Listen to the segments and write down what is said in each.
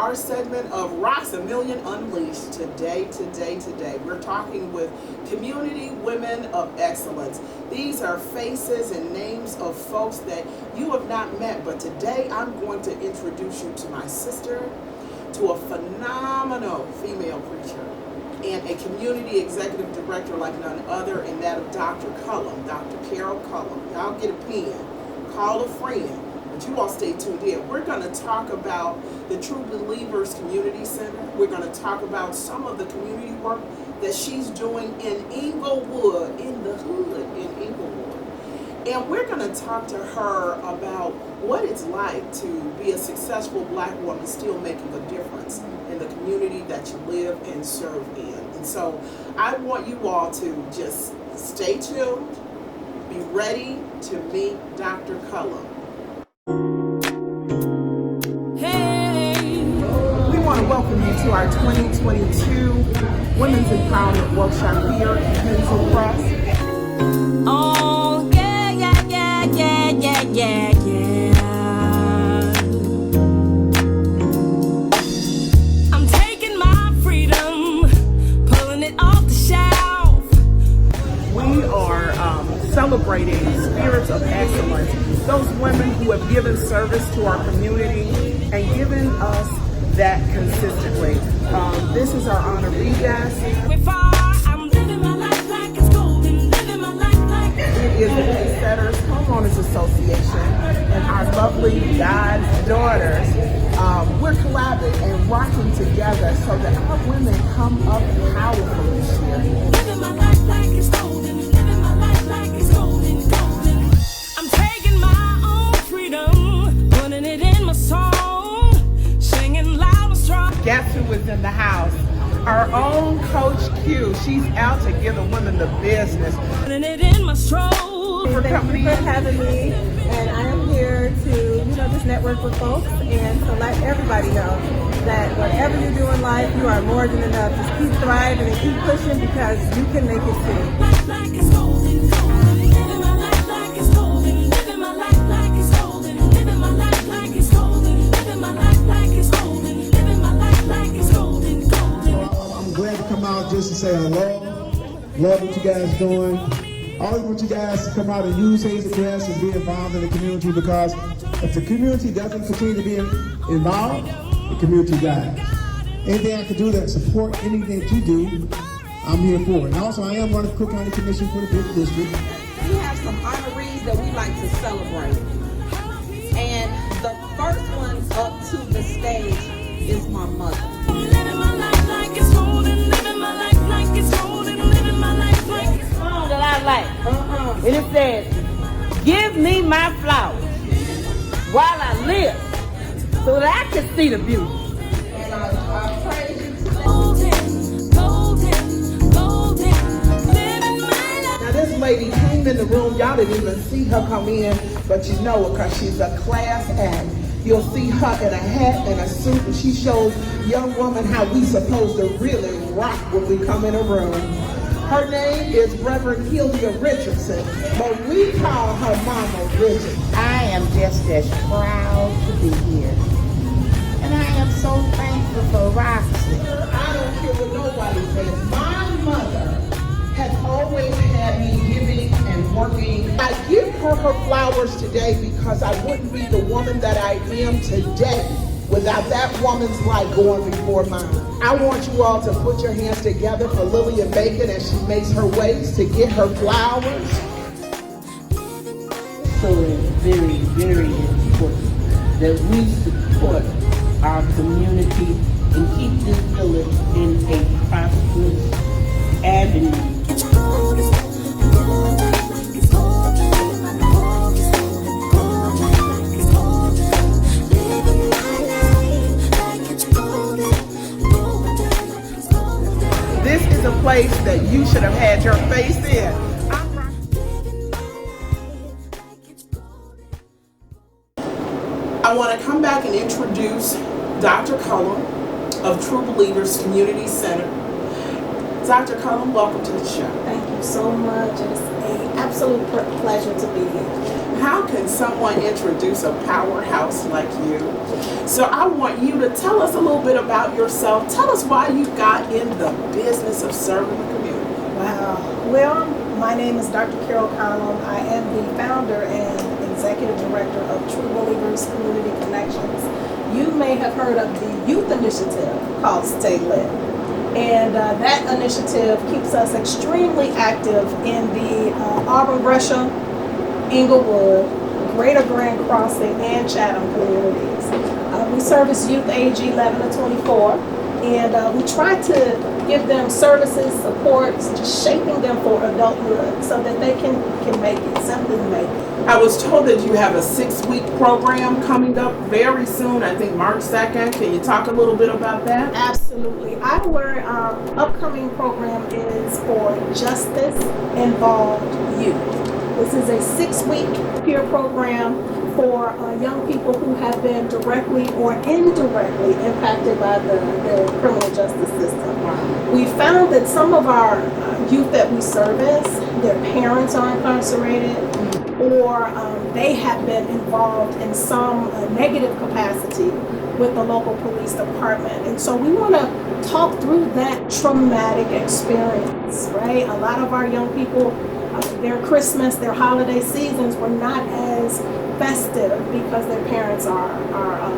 our segment of Rocks a Million Unleashed. Today, we're talking with Community Women of Excellence. These are faces and names of folks that you have not met, but today I'm going to introduce you to my sister, to a phenomenal female preacher, and a community executive director like none other, and that of Dr. Cullum, Dr. Carol Cullum. Y'all get a pen, call a friend. But you all stay tuned in. We're going to talk about the True Believers Community Center. We're going to talk about some of the community work that she's doing in Inglewood, in the hood in Inglewood. And we're going to talk to her about what it's like to be a successful black woman still making a difference in the community that you live and serve in. And so I want you all to just stay tuned, be ready to meet Dr. Cullum. We want to welcome you to our 2022 Women's Empowerment Workshop here at Hazel Press. Oh, yeah. I'm taking my freedom, pulling it off the shelf. We are celebrating spirits of excellence, those women who have given service to our community and given us that consistently. This is our honoree guest. I'm living my life like it's golden, living my life like It is the Pacesetters Homeowners Association and our lovely God's daughters. We're collaborating and rocking together so that our women come up powerful this year. living my life like it's golden, living my life like it's golden, golden. I'm taking my own freedom, putting it in my song, singing loud and strong. Guess who is in the house? Our own Coach Q. She's out to give the women the business. Putting it in my stroll. For Thank you for having me, and I am here to, just network with folks and to let everybody know that whatever you do in life, you are more than enough. Just keep thriving and keep pushing because you can make it too. Like it's golden, golden. Living my life like it's golden. Living my life like it's golden. Living my life like it's golden. Living my life like it's golden. Living my life like it's golden, golden. I'm glad to come out just to say hello. Love what you guys doing. I always want you guys to come out and use Hazel Press and be involved in the community, because if the community doesn't continue to be involved, the community dies. Anything I can do that support anything that you do, I'm here for it. And also, I am running Cook County Commission for the 5th District. We have some honorees that we like to celebrate. And the first one up to the stage is my mother. Living my life like it's golden. Living my life like it's golden. Living my life like it's Song that I like, and it says, "Give me my flowers while I live, so that I can see the beauty." And I praise you today. golden, golden, golden. Living my life. Now this lady came in the room. Y'all didn't even see her come in, but you know her because she's a class act. You'll see her in a hat and a suit, and she shows young women how we supposed to really rock when we come in a room. Her name is Reverend Hildia Richardson, but we call her Mama Richardson. I am just as proud to be here. And I am so thankful for Roxy. I don't care what nobody says. My mother has always had me giving and working. I give her flowers today because I wouldn't be the woman that I am today without that woman's life going before mine. I want you all to put your hands together for Lillian Bacon as she makes her ways to get her flowers. So it's very, very important that we support our community and keep this village in a prosperous avenue. It's golden, golden, like it's golden. Living my life like it's golden, golden, like it's golden. Living my life like it's golden, golden, like it's golden. This is a place that you should have had your face in. I want to come back and introduce Dr. Cullum of True Believers Community Center. Dr. Cullum, welcome to the show. Thank you so much. It's an absolute pleasure to be here. how can someone introduce a powerhouse like you? So I want you to tell us a little bit about yourself. Tell us why you got in the business of serving the community. Wow. Well, my name is Dr. Carol Conlon. I am the founder and executive director of True Believers Community Connections. You may have heard of the youth initiative called Stay Lit. And that initiative keeps us extremely active in the Auburn, Gresham, Inglewood, Greater Grand Crossing, and Chatham communities. We service youth age 11 to 24, and we try to give them services, supports, just shaping them for adulthood so that they can make it, simply make it. I was told that you have a 6-week program coming up very soon, I think March 2nd. Can you talk a little bit about that? Absolutely. Our upcoming program is for Justice Involved Youth. This is a 6-week peer program for young people who have been directly or indirectly impacted by the criminal justice system. We found that some of our youth that we service, their parents are incarcerated, or they have been involved in some negative capacity with the local police department. And so we want to talk through that traumatic experience, right? A lot of our young people, their Christmas, their holiday seasons were not as festive because their parents are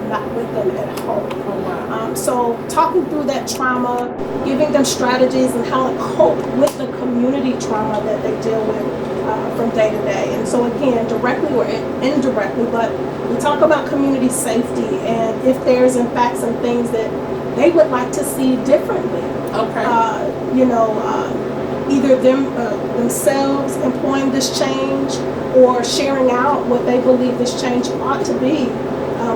not with them at home. So talking through that trauma, giving them strategies and how to cope with the community trauma that they deal with from day to day. And so again, directly or indirectly, but we talk about community safety and if there's in fact some things that they would like to see differently. Okay. Either themselves employing this change or sharing out what they believe this change ought to be.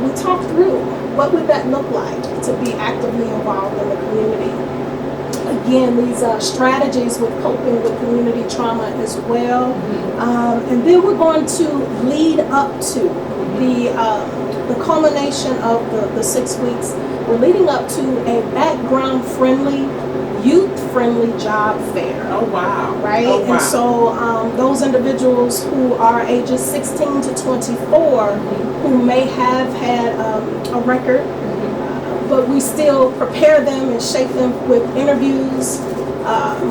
We talk through what would that look like to be actively involved in the community. Again, these strategies with coping with community trauma as well. And then we're going to lead up to the culmination of the 6 weeks. We're leading up to a background-friendly, youth-friendly job fair. Oh, wow. Right? Oh, wow. And so those individuals who are ages 16 to 24 who may have had a record, but we still prepare them and shape them with interviews,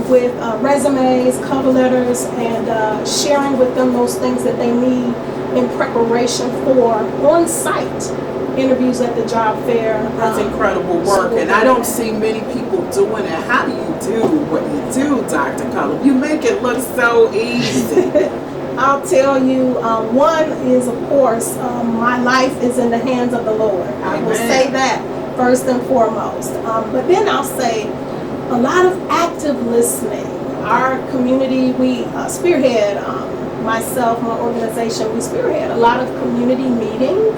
with resumes, cover letters, and sharing with them those things that they need in preparation for on-site interviews at the job fair. That's incredible work, and I don't see many people doing it. How do you do what you do, Dr. Cullum? You make it look so easy. I'll tell you, one is, of course, my life is in the hands of the Lord. I will say that first and foremost. But then I'll say a lot of active listening. Our community, we spearhead, myself, my organization, we spearhead a lot of community meetings.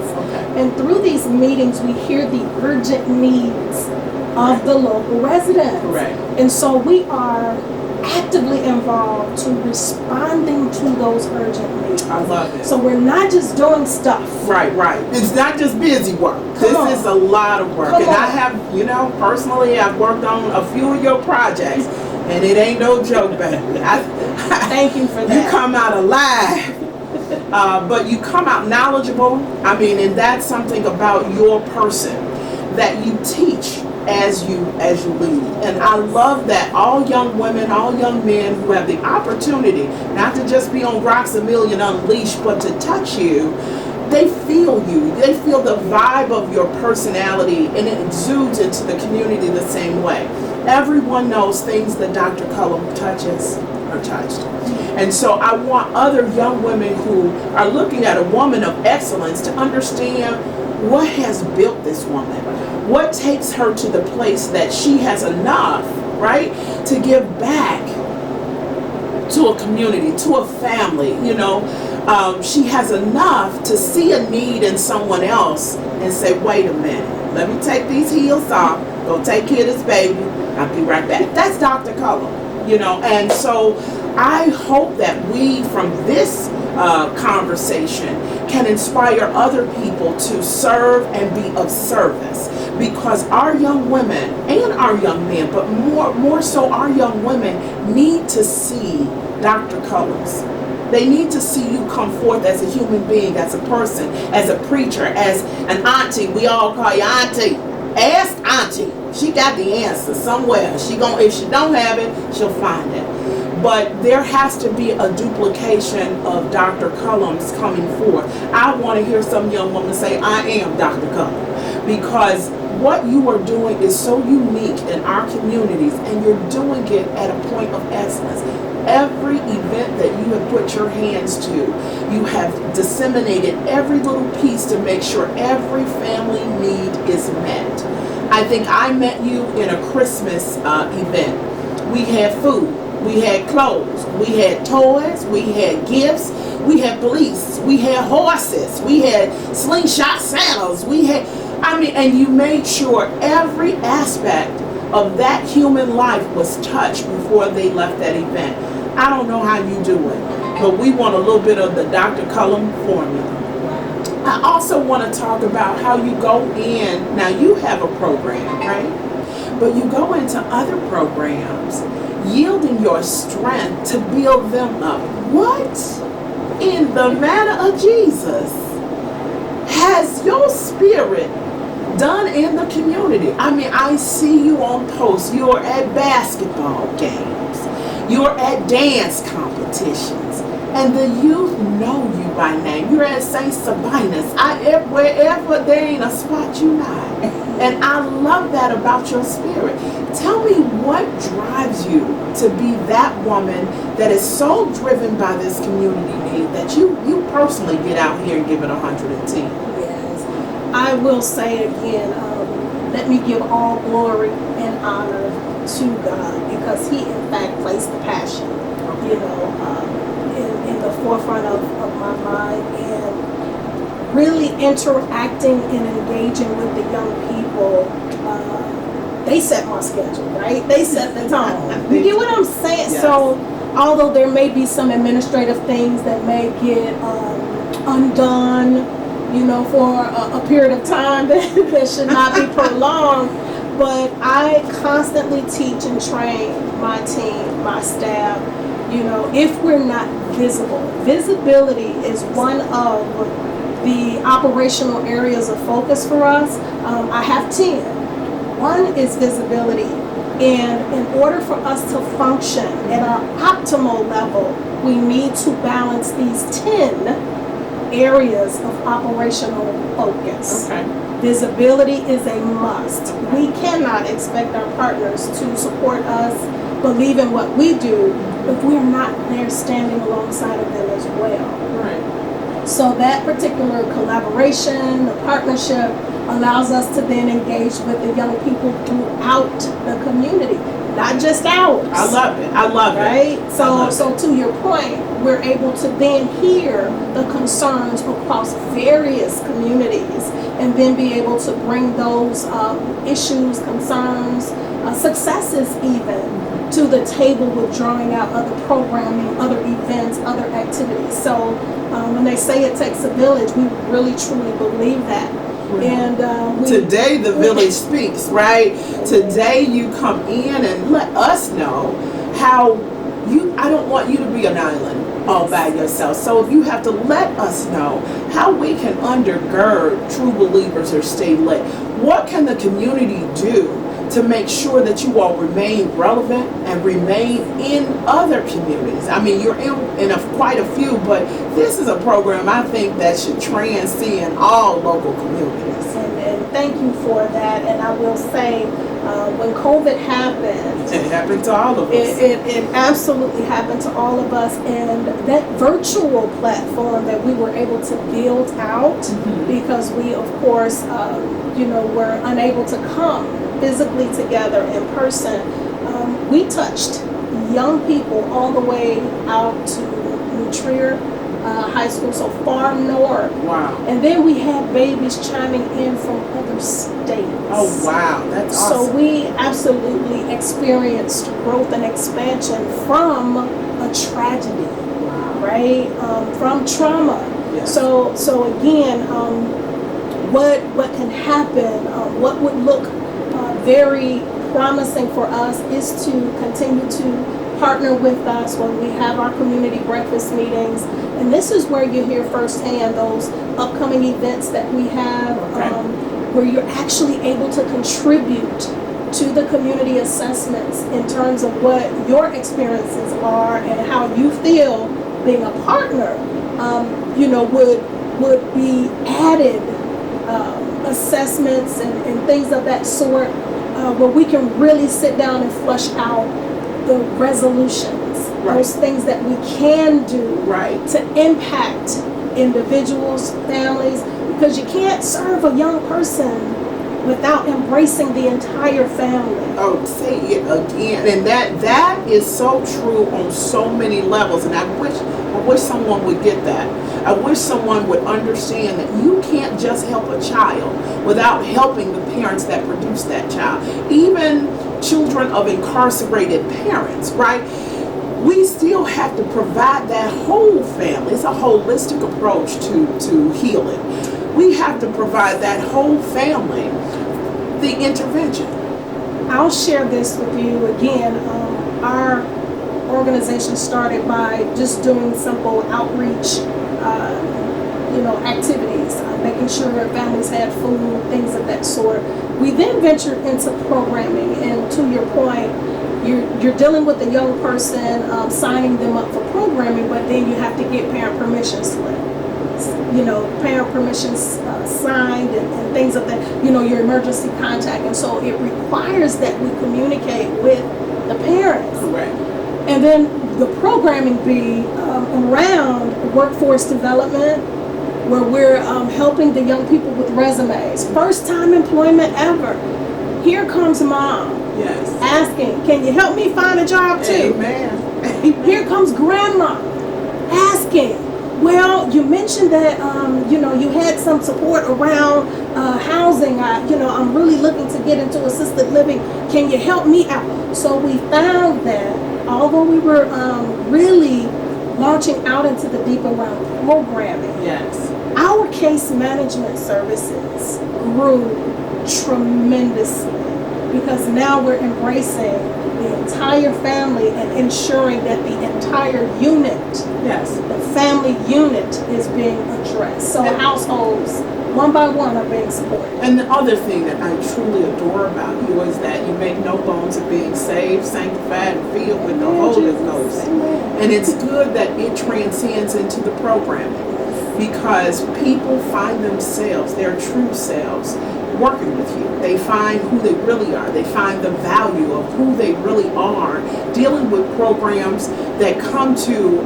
And through these meetings, we hear the urgent needs of the local residents. Correct. And so we are actively involved to responding to those urgent needs. I love it. So we're not just doing stuff. Right. It's not just busy work. This is a lot of work. And I have, personally, I've worked on a few of your projects, and it ain't no joke, baby. Thank you for that. You come out alive. But you come out knowledgeable. And that's something about your person that you teach as you lead. And I love that all young women, all young men who have the opportunity not to just be on Rocks A Million Unleashed, but to touch you, they feel you. They feel the vibe of your personality, and it exudes into the community the same way. Everyone knows things that Dr. Cullum touches are touched. And so I want other young women who are looking at a woman of excellence to understand what has built this woman. What takes her to the place that she has enough, right, to give back to a community, to a family, she has enough to see a need in someone else and say, wait a minute, let me take these heels off, go take care of this baby, I'll be right back. That's Dr. Cullum, and so I hope that we, from this conversation, can inspire other people to serve and be of service, because our young women and our young men, but more so our young women, need to see Dr. Cullum's They need to see you come forth as a human being, as a person, as a preacher, as an auntie. We all call you auntie. Ask auntie. She got the answer somewhere. If she don't have it, she'll find it. But there has to be a duplication of Dr. Cullum's coming forth. I want to hear some young woman say, I am Dr. Cullum. Because what you are doing is so unique in our communities, and you're doing it at a point of excellence. Every event that you have put your hands to, you have disseminated every little piece to make sure every family need is met. I think I met you in a Christmas event. We had food, we had clothes, we had toys, we had gifts, we had police, we had horses, we had slingshot Santas, and you made sure every aspect of that human life was touched before they left that event. I don't know how you do it, but we want a little bit of the Dr. Cullum formula. I also want to talk about how you go in. Now you have a program, right? But you go into other programs, yielding your strength to build them up. What in the manner of Jesus has your spirit done in the community? I mean, I see you on posts. You're at basketball games. You're at dance competitions. And the youth know you by name. You're at St. Sabina's. Wherever there ain't a spot you not. And I love that about your spirit. Tell me what drives you to be that woman that is so driven by this community need that you personally get out here and give it 110. Yes, I will say again, let me give all glory and honor to God, because He in fact placed the passion, in the forefront of my mind, and really interacting and engaging with the young people. They set my schedule, right? They set the tone. You get what I'm saying? Yes. So although there may be some administrative things that may get undone, for a period of time that should not be prolonged, but I constantly teach and train my team, my staff, if we're not visible. Visibility is one of the operational areas of focus for us. I have 10. One is visibility, and in order for us to function at our optimal level, we need to balance these 10 areas of operational focus. Okay. Visibility is a must. We cannot expect our partners to support us, believe in what we do, if we're not there standing alongside of them as well. Right. So that particular collaboration, the partnership, allows us to then engage with the young people throughout the community, not just ours. I love it. I love it. Right? So to your point, we're able to then hear the concerns across various communities, and then be able to bring those issues, concerns, successes even, to the table with drawing out other programming, other events, other activities. So when they say it takes a village, we really truly believe that. And today the village speaks, right? Today you come in and let us know how I don't want you to be an island all by yourself. So if you have to let us know how we can undergird true believers or stay lit, what can the community do to make sure that you all remain relevant and remain in other communities? I mean, you're in quite a few, but this is a program I think that should transcend all local communities. And thank you for that. And I will say, when COVID happened, it happened to all of us. It absolutely happened to all of us. And that virtual platform that we were able to build out, because we, of course, were unable to come physically together in person, we touched young people all the way out to New Trier High School, so far north. Wow. And then we had babies chiming in from other states. Oh, wow. That's awesome. So we absolutely experienced growth and expansion from a tragedy, right? From trauma. Yes. So again, what can happen, what would look very promising for us is to continue to partner with us when we have our community breakfast meetings. And this is where you hear firsthand those upcoming events that we have, where you're actually able to contribute to the community assessments in terms of what your experiences are and how you feel being a partner, would be added assessments and things of that sort, where we can really sit down and flush out the resolutions, those things that we can do to impact individuals, families, because you can't serve a young person without embracing the entire family. Oh, say it again. And that is so true on so many levels. And I wish someone would get that. I wish someone would understand that you can't just help a child without helping the parents that produce that child. Even children of incarcerated parents, right? We still have to provide that whole family. It's a holistic approach to healing. We have to provide that whole family the intervention. I'll share this with you again. Our organization started by just doing simple outreach, activities, making sure that families had food, things of that sort. We then ventured into programming, and to your point, you're dealing with a young person, signing them up for programming, but then you have to get parent permission slip. Parent permissions signed and things of that, your emergency contact. And so it requires that we communicate with the parents. Correct. And then the programming be around workforce development, where we're helping the young people with resumes. First time employment ever. Here comes mom. Yes. Asking, can you help me find a job too? Amen. Here comes grandma asking, well, you mentioned that, you had some support around housing. I'm really looking to get into assisted living. Can you help me out? So we found that although we were really launching out into the deep around programming, Yes. our case management services grew tremendously, because now we're embracing the entire family and ensuring that the entire unit, Yes. the family unit, is being addressed. So households, one by one, are being supported. And the other thing that I truly adore about you is that you make no bones of being saved, sanctified, and filled with the Holy Ghost. And it's good that it transcends into the programming, because people find themselves, their true selves, working with you. They find who they really are. They find the value of who they really are, dealing with programs that come to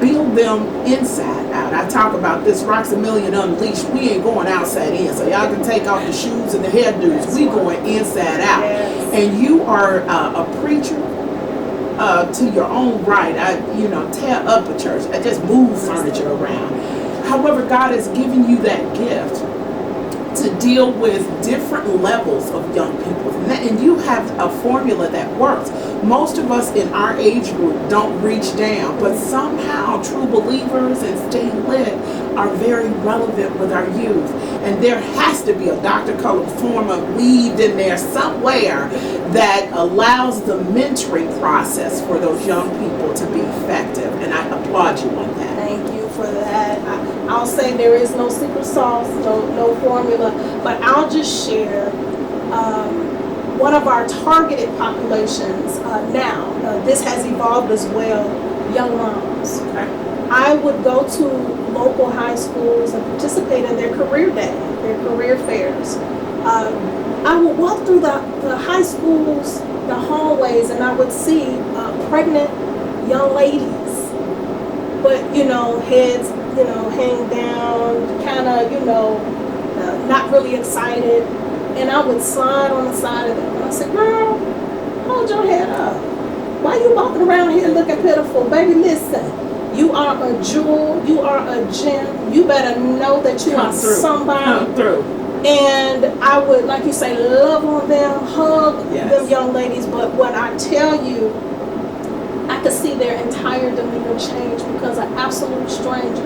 build them inside out. I talk about this Rocks a Million Unleashed. We ain't going outside in, so y'all can take off the shoes and the hairdos. We going inside out. Yes. And you are a preacher to your own right. I tear up a church. I just move furniture around. However, God has given you that gift to deal with different levels of young people. And you have a formula that works. Most of us in our age group don't reach down, but somehow true believers and stay lit are very relevant with our youth. And there has to be a Dr. Colored former weaved in there somewhere that allows the mentoring process for those young people to be effective. And I applaud you on that. Thank you for that. I'll say there is no secret sauce, no formula, but I'll just share one of our targeted populations now. This has evolved as well, young moms. I would go to local high schools and participate in their career day, their career fairs. I would walk through the high schools, the hallways, and I would see pregnant young ladies, but heads hang down, kind of not really excited. And I would slide on the side of them and I said, girl, hold your head up. Why you walking around here looking pitiful? Baby, listen, you are a jewel, you are a gem. You better know that you are somebody. Come through. And I would, like you say, love on them, hug them young ladies. But when I tell you, I could see their entire demeanor change because an absolute stranger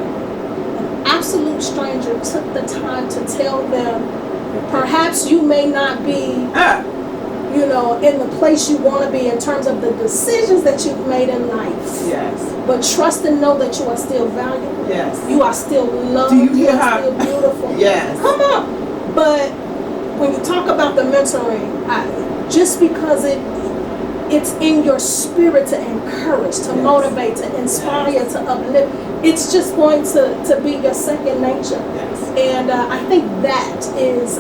took the time to tell them, perhaps you may not be in the place you want to be in terms of the decisions that you've made in life. Yes. But trust and know that you are still valuable. Yes. You are still loved. Do you hear are her? still beautiful. Yes. Come on. But when you talk about the mentoring, just because it's in your spirit to encourage, to motivate, to inspire, to uplift, it's just going to be your second nature. Yes. And I think that is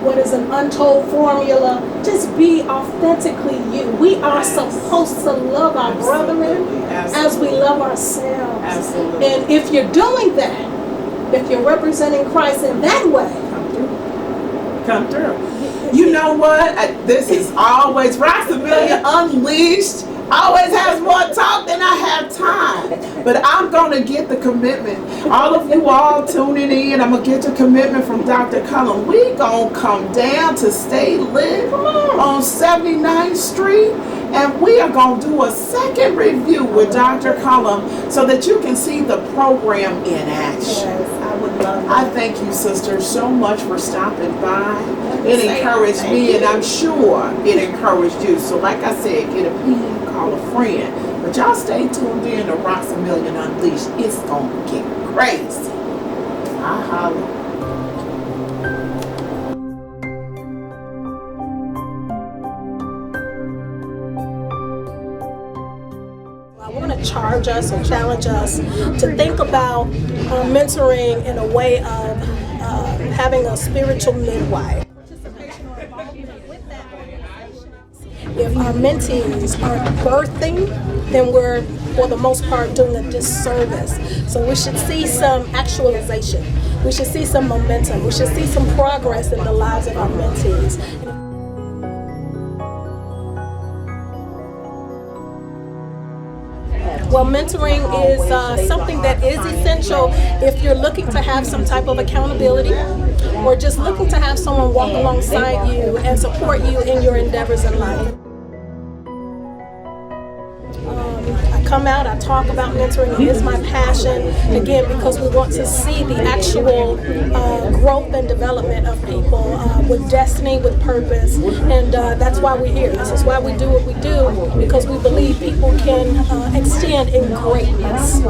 what is an untold formula. Just be authentically you. We are supposed to love our brethren as we love ourselves. Absolutely. And if you're doing that, if you're representing Christ in that way, Come through. You know what? This is always Roxamelia Unleashed. Always has more talk than I have time. But I'm going to get the commitment. All of you all tuning in, I'm going to get your commitment from Dr. Cullum. We going to come down to Stay Lit on 79th Street. And we are going to do a second review with Dr. Cullum so that you can see the program in action. yes, I would love I that. thank you, sister, so much for stopping by. It encouraged me, and I'm sure it encouraged you. So like I said, get a pin, call a friend. But y'all stay tuned in to Roxamelia Unleashed. It's going to get crazy. I holla. I want to charge us or challenge us to think about mentoring in a way of having a spiritual midwife. If our mentees are birthing, then we're, for the most part, doing a disservice. So we should see some actualization. We should see some momentum. We should see some progress in the lives of our mentees. Well, mentoring is something that is essential if you're looking to have some type of accountability or just looking to have someone walk alongside you and support you in your endeavors in life. I come out, I talk about mentoring. It is my passion, again, because we want to see the actual growth and development of people with destiny, with purpose, and that's why we're here. This is why we do what we do, because we believe people can extend in greatness.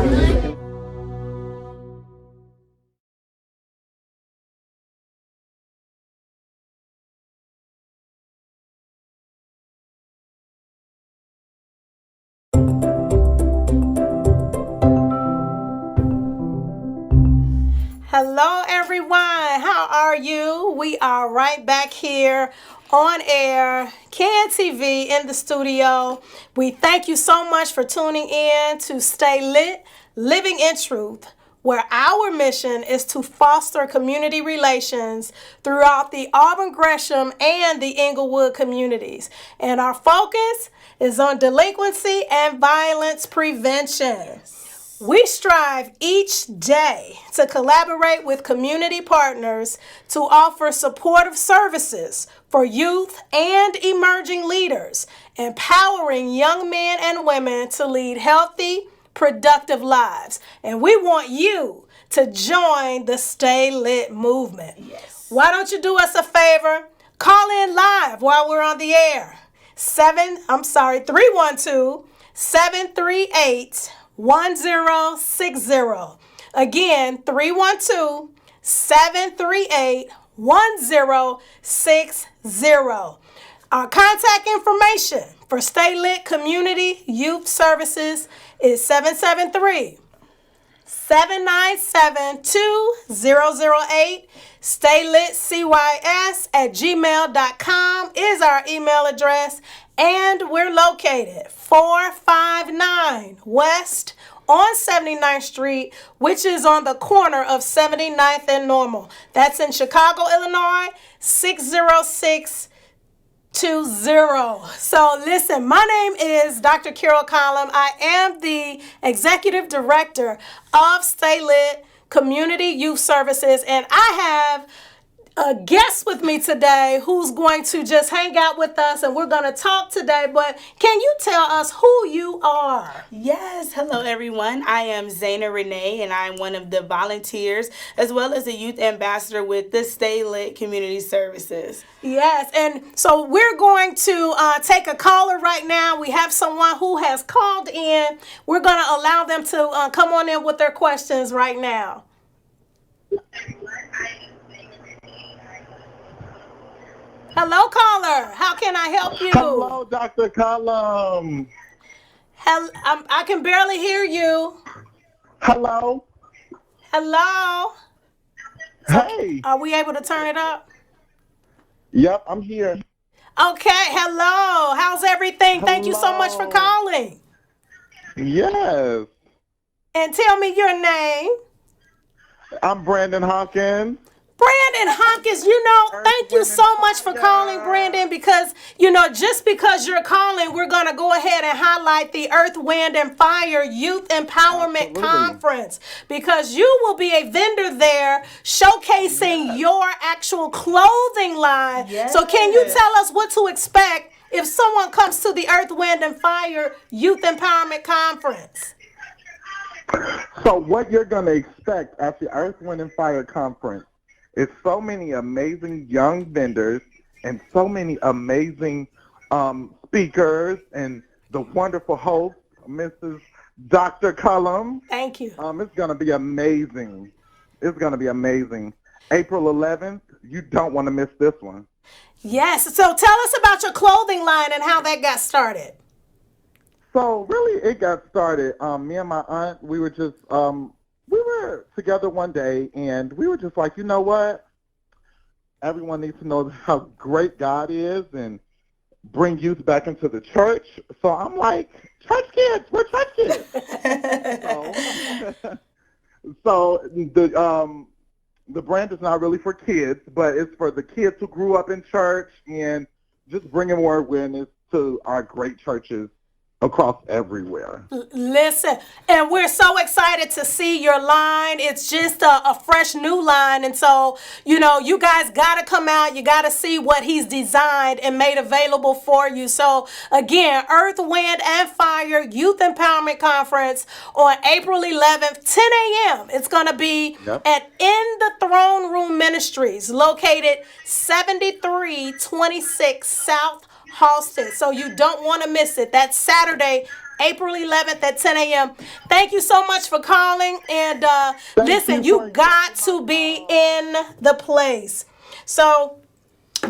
Hello everyone, how are you? We are right back here on air, Can TV in the studio. We thank you so much for tuning in to Stay Lit, Living in Truth, where our mission is to foster community relations throughout the Auburn Gresham and the Inglewood communities. And our focus is on delinquency and violence prevention. We strive each day to collaborate with community partners to offer supportive services for youth and emerging leaders, empowering young men and women to lead healthy, productive lives. And we want you to join the Stay Lit movement. Yes. Why don't you do us a favor? Call in live while we're on the air. 312-738-1060. Again, 312-738-1060. Our contact information for Stay Lit Community Youth Services is 773-797-2008. StayLitCYS@gmail.com is our email address. And we're located 459 West on 79th Street, which is on the corner of 79th and Normal. That's in Chicago, Illinois, 60620. So listen, my name is Dr. Carol Cullum. I am the Executive Director of Stay Lit Community Youth Services, and I have a guest with me today who's going to just hang out with us and we're going to talk today. But can you tell us who you are? Yes, hello everyone. I am Zaina Renee and I'm one of the volunteers as well as a youth ambassador with the Stay Lit Community Services. Yes, and so we're going to take a caller right now. We have someone who has called in. We're going to allow them to come on in with their questions right now. Hello, caller. How can I help you? Hello, Dr. Cullum. I can barely hear you. Hello. Hello. Hey. Are we able to turn it up? Yep, I'm here. Okay. Hello. How's everything? Thank you so much for Hello. calling. Yes. And tell me your name. I'm Brandon Hawkins. Brandon Hawkins, thank you so much for calling, Brandon, because, just because you're calling, we're going to go ahead and highlight the Earth, Wind, and Fire Youth Empowerment Conference, because you will be a vendor there showcasing your actual clothing line. Yes. So can you tell us what to expect if someone comes to the Earth, Wind, and Fire Youth Empowerment Conference? So what you're going to expect at the Earth, Wind, and Fire Conference is so many amazing young vendors and so many amazing speakers and the wonderful host, Mrs. Dr. Cullum. Thank you. It's going to be amazing. It's going to be amazing. April 11th, you don't want to miss this one. Yes. So tell us about your clothing line and how that got started. So really it got started. Me and my aunt, we were just, we were together one day and we were just like, you know what? Everyone needs to know how great God is and bring youth back into the church. So I'm like, church kids, we're church kids. So the brand is not really for kids, but it's for the kids who grew up in church and just bringing more awareness to our great churches across everywhere. Listen, and we're so excited to see your line. It's just a fresh new line. And so, you guys got to come out. You got to see what he's designed and made available for you. So, again, Earth, Wind, and Fire Youth Empowerment Conference on April 11th, 10 a.m. It's going to be at In the Throne Room Ministries, located 7326 South Halston. So you don't want to miss it. That's Saturday, April 11th at 10 a.m. Thank you so much for calling. And listen, you got to be in the place. So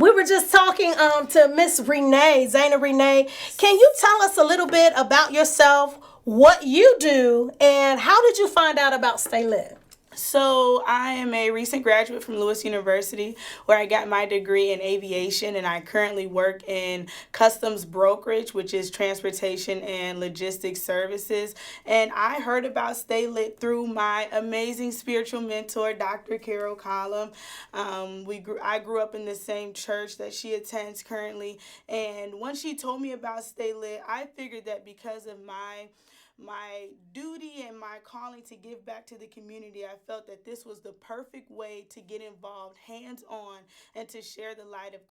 we were just talking to Miss Renee, Zaina Renee. Can you tell us a little bit about yourself, what you do, and how did you find out about Stay Lit? So I am a recent graduate from Lewis University where I got my degree in aviation, and I currently work in customs brokerage, which is transportation and logistics services. And I heard about Stay Lit through my amazing spiritual mentor, Dr. Carol Cullum. I grew up in the same church that she attends currently. And when she told me about Stay Lit, I figured that because of my duty and my calling to give back to the community, I felt that this was the perfect way to get involved hands-on and to share the light of